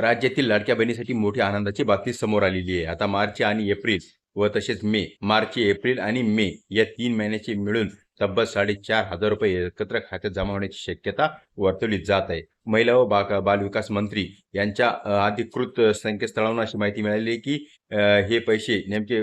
राज्यातील लाडक्या बहिणीसाठी मोठी आनंदाची बातमी समोर आलेली आहे. आता मार्च आणि एप्रिल व तसेच मे, मार्च, एप्रिल आणि मे या 3 महिन्याचे मिळून तब्बल ₹4,500 एकत्र खात्यात जमा होण्याची शक्यता वर्तवली जात आहे. महिला व बालविकास मंत्री यांच्या अधिकृत संकेतस्थळावरून अशी माहिती मिळाली आहे की हे पैसे नेमके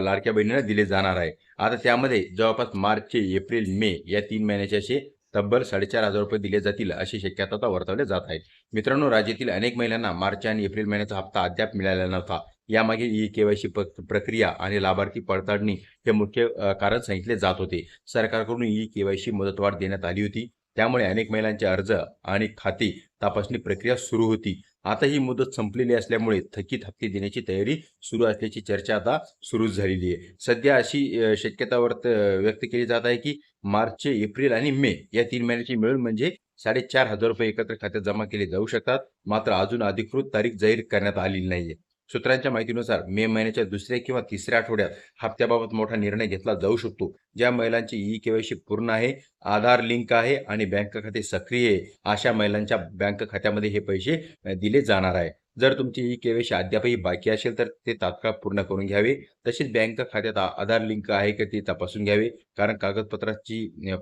लाडक्या बहिणींना दिले जाणार आहे. आता त्यामध्ये जवळपास मार्च, एप्रिल, मे या 3 महिन्याचे असे तब्बल ₹4,500 दिले जातील अशी शक्यता आता वर्तवली जात आहे. मित्रांनो, राज्यातील अनेक महिलांना मार्च आणि एप्रिल महिन्याचा हप्ता अद्याप मिळालेला नव्हता. यामागे ई-केवायसी प्रक्रिया आणि लाभार्थी पडताळणी हे मुख्य कारण सांगितले जात होते. सरकारकडून ई-केवायसी मुदतवाढ देण्यात आली होती. त्यामुळे अनेक महिलांचे अर्ज आणि खाते तपासणी प्रक्रिया सुरू होती. आता ही मुदत संपलेली असल्यामुळे थकीत हप्ते देण्याची तयारी सुरू असल्याची चर्चा आता सुरू झालेली आहे. सध्या अशी शक्यता व्यक्त केली जात आहे की मार्च, एप्रिल आणि मे या 3 महिन्याची मिळून म्हणजे ₹4,500 एकत्र खात्यात जमा केले जाऊ शकतात. मात्र अजून अधिकृत तारीख जाहीर करण्यात आलेली नाहीये. सूत्रांच्या माहितीनुसार मे महिन्याच्या दुसऱ्या किंवा तिसऱ्या आठवड्यात हप्त्याबाबत मोठा निर्णय घेतला जाऊ शकतो. ज्या महिलांची ई-केवायसी पूर्ण आहे, आधार लिंक आहे आणि बँक खाते सक्रिय आहे, अशा महिलांच्या बँक खात्यामध्ये हे पैसे दिले जाणार आहे. जर तुमची ई-केवायसी अद्यापही बाकी असेल तर ते तात्काळ पूर्ण करून घ्यावे. तसेच बँक खात्यात आधार लिंक आहे का ते तपासून घ्यावे. कारण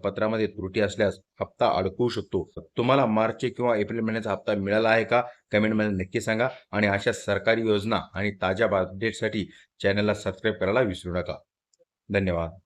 पत्रामध्ये त्रुटी असल्यास हप्ता अडकू शकतो. तुम्हाला मार्च किंवा एप्रिल महिन्याचा हप्ता मिळाला आहे का? कमेंटमध्ये नक्की सांगा आणि अशा सरकारी योजना आणि ताज्या अपडेट्ससाठी चॅनलला सबस्क्राईब करायला विसरू नका. धन्यवाद.